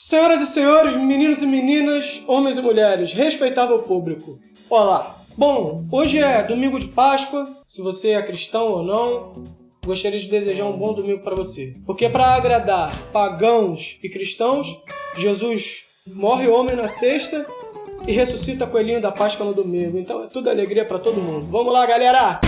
Senhoras e senhores, meninos e meninas, homens e mulheres, respeitável público, olá! Bom, hoje é domingo de Páscoa, se você é cristão ou não, gostaria de desejar um bom domingo para você. Porque para agradar pagãos e cristãos, Jesus morre homem na sexta e ressuscita coelhinho da Páscoa no domingo. Então é tudo alegria para todo mundo. Vamos lá, galera!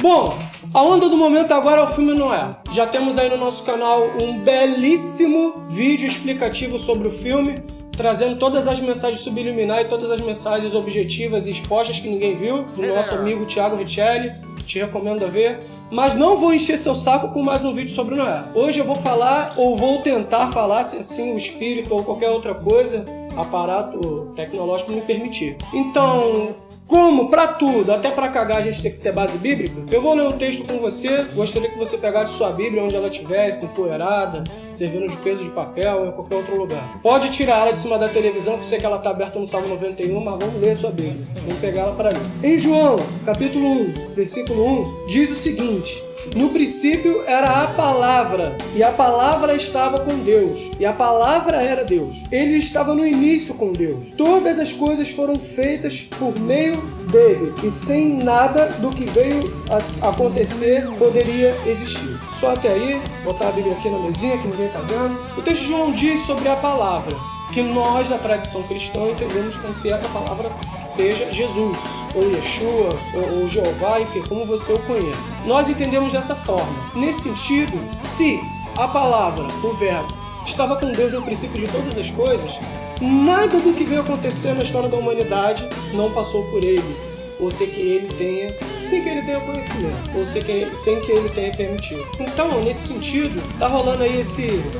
Bom, a onda do momento agora é o filme Noé. Já temos aí no nosso canal um belíssimo vídeo explicativo sobre o filme, trazendo todas as mensagens subliminares e todas as mensagens objetivas e expostas que ninguém viu, do nosso amigo Thiago Richelli. Te recomendo a ver. Mas não vou encher seu saco com mais um vídeo sobre Noé. Hoje eu vou falar, ou vou tentar falar, se assim o espírito ou qualquer outra coisa, aparato tecnológico me permitir. Então, como pra tudo, até pra cagar a gente tem que ter base bíblica, eu vou ler um texto com você. Gostaria que você pegasse sua Bíblia onde ela estivesse, empoeirada, servindo de peso de papel ou em qualquer outro lugar. Pode tirar ela de cima da televisão, que sei que ela tá aberta no Salmo 91, mas vamos ler a sua Bíblia. Vamos pegar ela pra ler. Em João, capítulo 1, versículo 1, diz o seguinte: no princípio era a palavra, e a palavra estava com Deus, e a palavra era Deus. Ele estava no início com Deus. Todas as coisas foram feitas por meio dele, e sem nada do que veio a acontecer poderia existir. Só até aí, botar a Bíblia aqui na mesinha, que ninguém está vendo. O texto de João diz sobre a palavra, que nós, da tradição cristã, entendemos como se essa palavra seja Jesus, ou Yeshua, ou Jeová, enfim, como você o conheça. Nós entendemos dessa forma. Nesse sentido, se a palavra, o verbo, estava com Deus no princípio de todas as coisas, nada do que veio acontecer na história da humanidade não passou por ele, ou sem que ele tenha conhecimento, ou sem que ele tenha permitido. Então, nesse sentido, tá rolando aí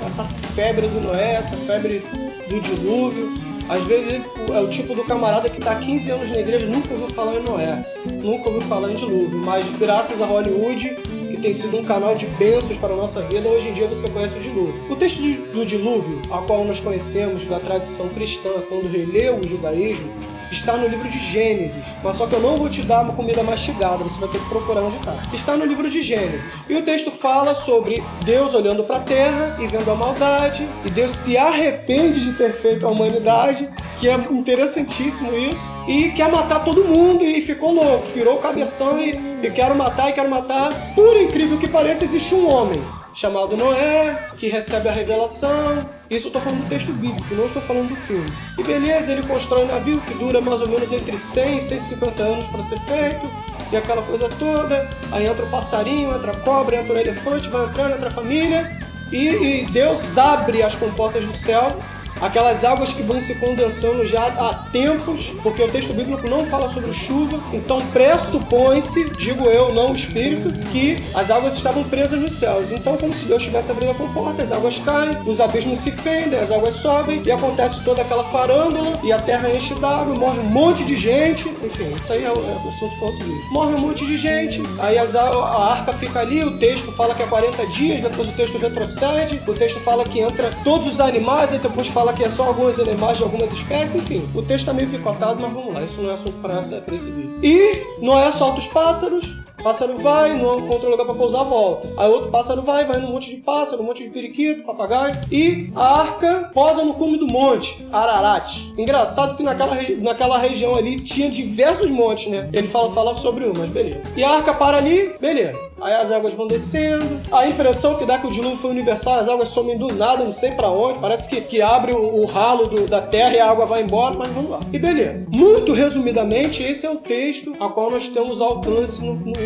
essa febre do Noé, essa febre do dilúvio. Às vezes é o tipo do camarada que tá há 15 anos na igreja, nunca ouviu falar em Noé, nunca ouviu falar em dilúvio, mas graças a Hollywood, que tem sido um canal de bênçãos para a nossa vida, hoje em dia você conhece o dilúvio. O texto do dilúvio, a qual nós conhecemos da tradição cristã, quando releu o judaísmo, está no livro de Gênesis, mas só que eu não vou te dar uma comida mastigada, você vai ter que procurar onde está. Está no livro de Gênesis. E o texto fala sobre Deus olhando para a terra e vendo a maldade, e Deus se arrepende de ter feito a humanidade, que é interessantíssimo isso, e quer matar todo mundo, e ficou louco, pirou o cabeção e quero matar. Por incrível que pareça, existe um homem chamado Noé, que recebe a revelação. Isso eu estou falando do texto bíblico, não estou falando do filme. E beleza, ele constrói um navio que dura mais ou menos entre 100 e 150 anos para ser feito, e aquela coisa toda. Aí entra o passarinho, entra a cobra, entra o elefante, vai entrando, entra a família, e Deus abre as comportas do céu, aquelas águas que vão se condensando já há tempos, porque o texto bíblico não fala sobre chuva, então pressupõe-se, digo eu, não o espírito, que as águas estavam presas nos céus. Então, como se Deus estivesse abrindo a comporta, as águas caem, os abismos se fendem, as águas sobem, e acontece toda aquela farândula, e a terra enche d'água, morre um monte de gente, enfim, isso aí é o assunto para outro vídeo. Morre um monte de gente, aí a arca fica ali, o texto fala que é 40 dias, depois o texto retrocede, o texto fala que entra todos os animais, aí depois fala que é só algumas animais de algumas espécies, enfim. O texto tá meio picotado, mas vamos lá, isso não é assunto para esse vídeo. E Noé solta os pássaros, o pássaro vai, não encontra lugar para pousar, volta. Aí outro pássaro vai num monte de pássaro, um monte de periquito, papagaio, e a arca posa no cume do monte, Ararat. Engraçado que naquela região ali tinha diversos montes, né? Ele fala sobre um, mas beleza. E a arca para ali, beleza. Aí as águas vão descendo, a impressão que dá que o dilúvio foi universal, as águas somem do nada, não sei pra onde, parece que abre o ralo da terra e a água vai embora, mas vamos lá. E beleza. Muito resumidamente, esse é o texto a qual nós temos alcance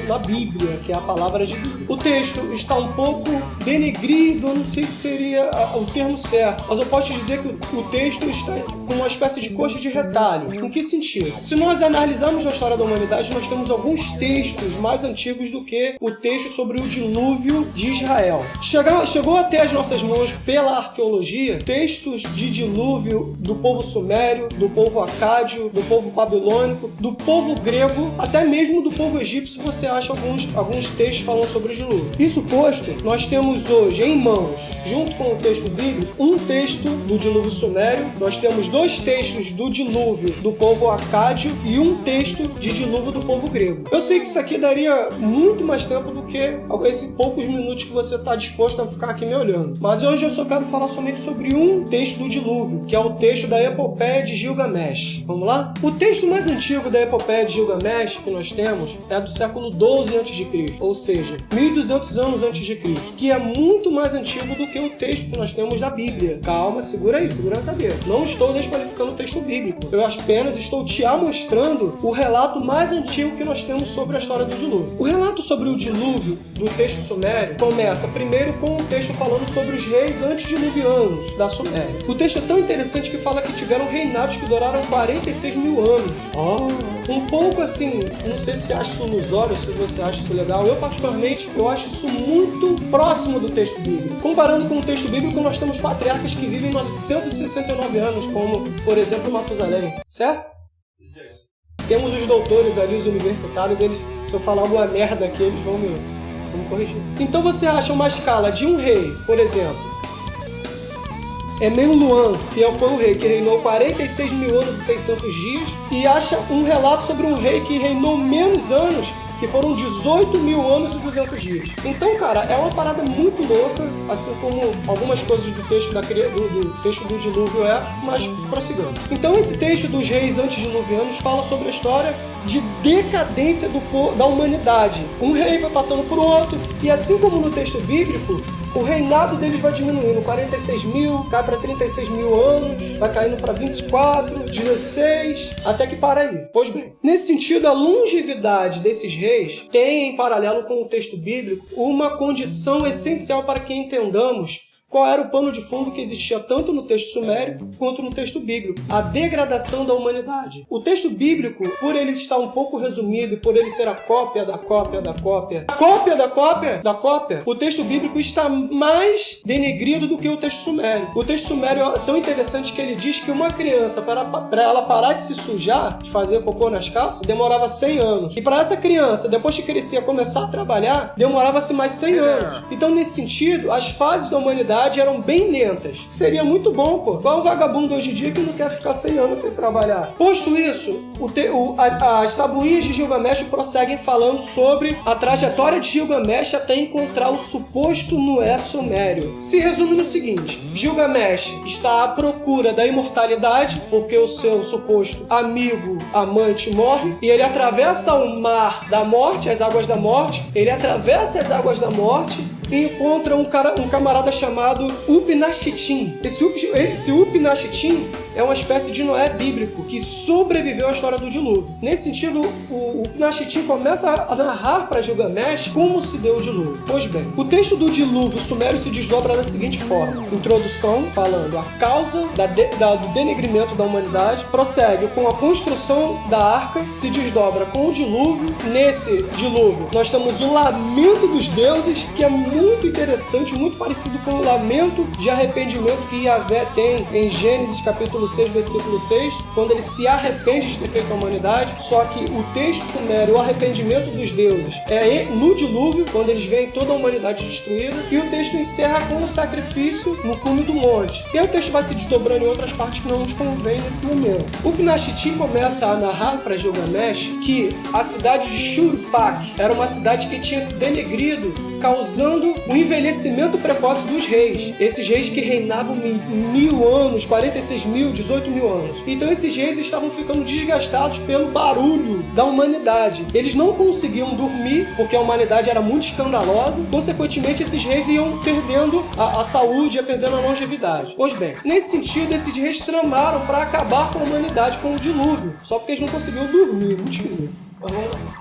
na Bíblia, que é a palavra de Deus. O texto está um pouco denegrido, eu não sei se seria o termo certo, mas eu posso te dizer que o texto está com uma espécie de coxa de retalho. Em que sentido? Se nós analisarmos a história da humanidade, nós temos alguns textos mais antigos do que o texto sobre o dilúvio de Israel. Chegou até as nossas mãos pela arqueologia textos de dilúvio do povo sumério, do povo acádio, do povo babilônico, do povo grego, até mesmo do povo egípcio, se você acha alguns textos falando sobre o dilúvio. Isso posto, nós temos hoje em mãos, junto com o texto bíblico, um texto do dilúvio sumério, nós temos 2 textos do dilúvio do povo acádio e um texto de dilúvio do povo grego. Eu sei que isso aqui daria muito mais tempo do que esses poucos minutos que você está disposto a ficar aqui me olhando. Mas hoje eu só quero falar somente sobre um texto do dilúvio, que é o texto da Epopeia de Gilgamesh. Vamos lá? O texto mais antigo da Epopeia de Gilgamesh que nós temos é do século 12 a.C., ou seja, 1200 anos antes de Cristo, que é muito mais antigo do que o texto que nós temos da Bíblia. Calma, segura aí, segura na cabeça. Não estou desqualificando o texto bíblico. Eu apenas estou te mostrando o relato mais antigo que nós temos sobre a história do dilúvio. O relato sobre o dilúvio do texto sumério começa primeiro com um texto falando sobre os reis antediluvianos da Suméria. O texto é tão interessante que fala que tiveram reinados que duraram 46 mil anos. Um pouco assim, não sei se acha isso ilusório, se você acha isso legal. Eu, particularmente, eu acho isso muito próximo do texto bíblico. Comparando com o texto bíblico, nós temos patriarcas que vivem 969 anos, como, por exemplo, Matusalém. Certo? Temos os doutores ali, os universitários, eles, se eu falar alguma merda aqui, eles vão me corrigir. Então você acha uma escala de um rei, por exemplo, Emen-Luan, que foi um rei que reinou 46 mil anos e 600 dias, e acha um relato sobre um rei que reinou menos anos, que foram 18 mil anos e 200 dias. Então, cara, é uma parada muito louca, assim como algumas coisas do texto do texto do dilúvio mas prossigamos. Então, esse texto dos reis antediluvianos fala sobre a história de decadência da humanidade. Um rei vai passando por outro, e assim como no texto bíblico, o reinado deles vai diminuindo, 46 mil, cai para 36 mil anos, vai caindo para 24, 16, até que para aí. Pois bem, nesse sentido, a longevidade desses reis tem, em paralelo com o texto bíblico, uma condição essencial para que entendamos qual era o pano de fundo que existia tanto no texto sumério quanto no texto bíblico: a degradação da humanidade. O texto bíblico, por ele estar um pouco resumido e por ele ser a cópia da cópia da cópia, o texto bíblico está mais denegrido do que o texto sumério. O texto sumério é tão interessante que ele diz que uma criança, para ela parar de se sujar, de fazer cocô nas calças, demorava 100 anos. E para essa criança, depois que crescia, começar a trabalhar, demorava-se mais 100 anos. Então, nesse sentido, as fases da humanidade eram bem lentas. Seria muito bom, pô. Qual é o vagabundo hoje em dia que não quer ficar 100 anos sem trabalhar? Posto isso, as tabuinhas de Gilgamesh prosseguem falando sobre a trajetória de Gilgamesh até encontrar o suposto Noé sumério. Se resume no seguinte: Gilgamesh está à procura da imortalidade, porque o seu suposto amigo, amante, morre, e ele atravessa o mar da morte, as águas da morte, ele atravessa as águas da morte e encontra um camarada chamado Upnashitim. Esse Upnashitim é uma espécie de Noé bíblico que sobreviveu à história do dilúvio. Nesse sentido, o Upnashitim começa a narrar para Gilgamesh como se deu o dilúvio. Pois bem, o texto do dilúvio sumério se desdobra da seguinte forma: introdução, falando a causa do denegrimento da humanidade, prossegue com a construção da arca, se desdobra com o dilúvio. Nesse dilúvio, nós temos o lamento dos deuses, que é muito interessante, muito parecido com o lamento de arrependimento que Yahvé tem em Gênesis capítulo 6, versículo 6, quando ele se arrepende de ter feito a humanidade. Só que o texto sumério, o arrependimento dos deuses, é no dilúvio, quando eles veem toda a humanidade destruída, e o texto encerra com um sacrifício no cume do monte. E aí o texto vai se desdobrando em outras partes que não nos convém nesse momento. O Upnashitim começa a narrar para Gilgamesh que a cidade de Shurpak era uma cidade que tinha se denegrido, causando o envelhecimento precoce dos reis. Esses reis que reinavam 1000 anos, 46 mil, 18 mil anos. Então esses reis estavam ficando desgastados pelo barulho da humanidade. Eles não conseguiam dormir, porque a humanidade era muito escandalosa. Consequentemente, esses reis iam perdendo a saúde, ia perdendo a longevidade. Pois bem, nesse sentido, esses reis tramaram para acabar com a humanidade com o dilúvio. Só porque eles não conseguiam dormir, muito esquisito.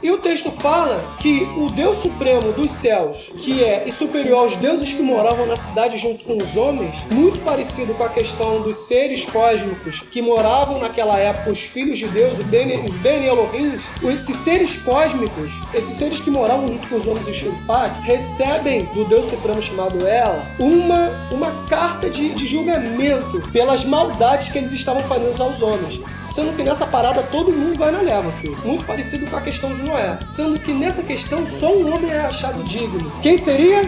E o texto fala que o Deus Supremo dos céus, que é superior aos deuses que moravam na cidade junto com os homens, muito parecido com a questão dos seres cósmicos que moravam naquela época, os filhos de Deus, os Ben Elohim, esses seres cósmicos, esses seres que moravam junto com os homens em Shurpak, recebem do Deus Supremo chamado Ela uma carta de julgamento pelas maldades que eles estavam fazendo aos homens. Sendo que nessa parada todo mundo vai na leva, filho. Muito parecido a questão de Noé, sendo que nessa questão só um homem é achado digno. Quem seria?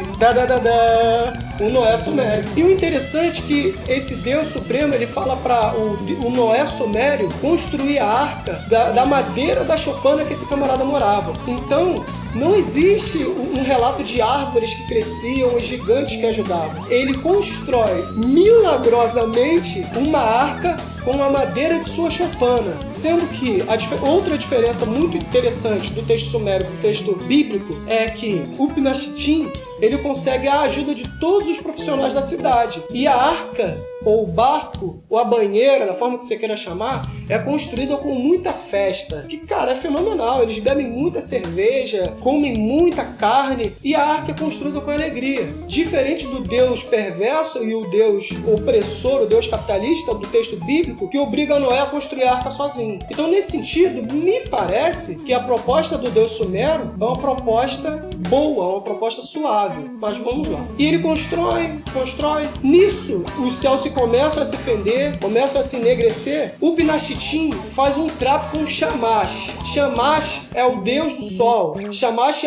O Noé sumério. E o interessante é que esse Deus Supremo, ele fala para o Noé sumério construir a arca da madeira da choupana que esse camarada morava. Então, não existe um relato de árvores que cresciam e gigantes que ajudavam. Ele constrói milagrosamente uma arca com a madeira de sua choupana. Sendo que outra diferença muito interessante do texto sumério para o texto bíblico é que o Pinashitim, ele consegue a ajuda de todos os profissionais da cidade. E a arca, ou o barco, ou a banheira, da forma que você queira chamar, é construída com muita festa. Que, cara, é fenomenal. Eles bebem muita cerveja, comem muita carne, e a arca é construída com alegria. Diferente do Deus perverso e o Deus opressor, o Deus capitalista do texto bíblico, que obriga Noé a construir a arca sozinho. Então, nesse sentido, me parece que a proposta do Deus sumério é uma proposta boa, uma proposta suave. Mas vamos lá. E ele constrói. Nisso, os céus começam a se fender, começam a se enegrecer. O Pinashitim faz um trato com Shamash. Shamash é o deus do sol. Shamash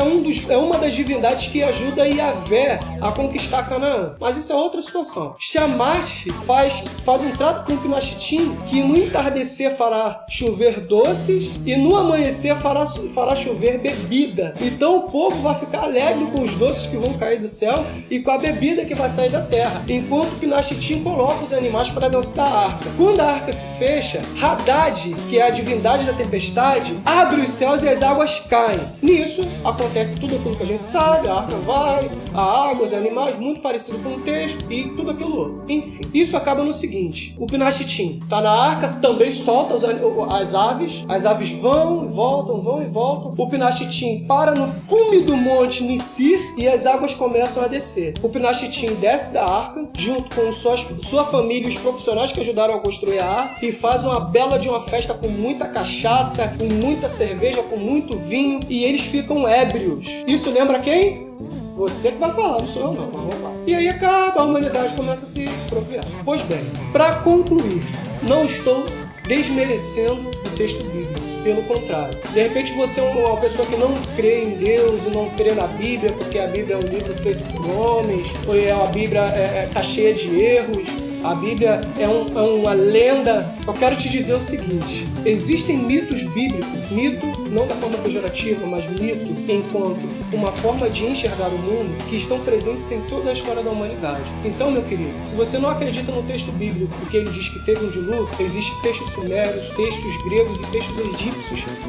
é uma das divindades que ajuda Yahvé a conquistar Canaã. Mas isso é outra situação. Shamash faz um trato com o Pinashitim que no entardecer fará chover doces e no amanhecer fará chover bebida. Então o povo vai ficar alegre com os doces que vão cair do céu e com a bebida que vai sair da terra, enquanto o Pinashitim coloca os animais para dentro da arca. Quando a arca se fecha, Haddad, que é a divindade da tempestade, abre os céus e as águas caem. Nisso, acontece tudo aquilo que a gente sabe, a arca vai, a água, os animais, muito parecido com o texto e tudo aquilo outro. Enfim, isso acaba no seguinte: o Pinashitim está na arca, também solta as aves vão e voltam, o Pinashitim para no cume do monte Nisir e as águas começam a descer. O Pinashitim desce da arca, junto com sua família e os profissionais que ajudaram a construir a arca, e faz uma bela de uma festa com muita cachaça, com muita cerveja, com muito vinho, e eles ficam ébrios. Isso lembra quem? Você que vai falar, não sou eu não, vamos lá. E aí acaba, a humanidade começa a se apropriar. Pois bem, para concluir, não estou desmerecendo o texto bíblico. Pelo contrário. De repente você é uma pessoa que não crê em Deus e não crê na Bíblia, porque a Bíblia é um livro feito por homens, ou a Bíblia está cheia de erros, a Bíblia é uma lenda. Eu quero te dizer o seguinte: existem mitos bíblicos, mito não da forma pejorativa, mas mito enquanto uma forma de enxergar o mundo, que estão presentes em toda a história da humanidade. Então, meu querido, se você não acredita no texto bíblico, porque ele diz que teve um dilúvio, existem textos sumérios, textos gregos e textos egípcios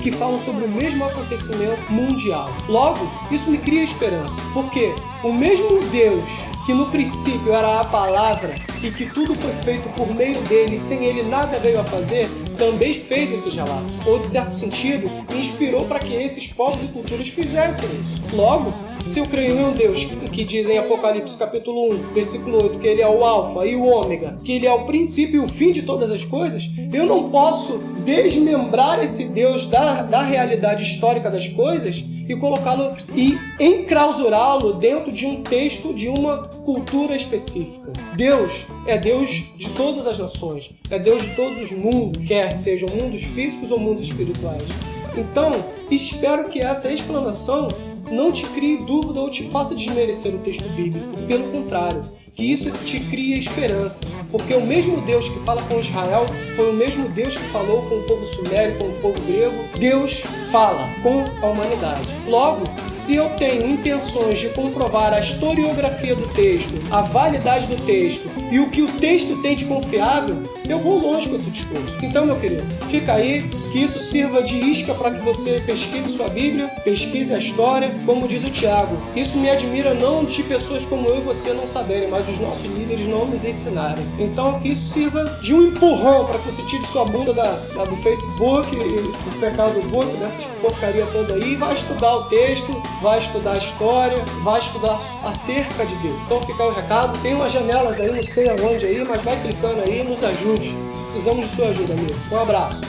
que falam sobre o mesmo acontecimento mundial. Logo, isso me cria esperança, porque o mesmo Deus que no princípio era a palavra e que tudo foi feito por meio dele, e sem ele nada veio a fazer, também fez esses relatos, ou de certo sentido, inspirou para que esses povos e culturas fizessem isso. Logo, se eu creio em um Deus que diz em Apocalipse capítulo 1, versículo 8, que ele é o alfa e o ômega, que ele é o princípio e o fim de todas as coisas, eu não posso desmembrar esse Deus da realidade histórica das coisas e colocá-lo e enclausurá-lo dentro de um texto de uma cultura específica. Deus é Deus de todas as nações, é Deus de todos os mundos, quer sejam mundos físicos ou mundos espirituais. Então, espero que essa explanação não te crie dúvida ou te faça desmerecer o texto bíblico. Pelo contrário, que isso te cria esperança, porque o mesmo Deus que fala com Israel foi o mesmo Deus que falou com o povo sumério, com o povo grego. Deus fala com a humanidade. Logo, se eu tenho intenções de comprovar a historiografia do texto, a validade do texto e o que o texto tem de confiável, eu vou longe com esse discurso. Então, meu querido, fica aí, que isso sirva de isca para que você pesquise sua Bíblia, pesquise a história, como diz o Tiago. Isso me admira não de pessoas como eu e você não saberem, mas dos nossos líderes não nos ensinarem. Então, que isso sirva de um empurrão para que você tire sua bunda do Facebook, do pecado do book, dessas porcaria toda aí, vai estudar o texto, vai estudar a história, vai estudar acerca de Deus. Então, fica aí o recado. Tem umas janelas aí, não sei aonde aí, mas vai clicando aí e nos ajude. Precisamos de sua ajuda, amigo. Um abraço.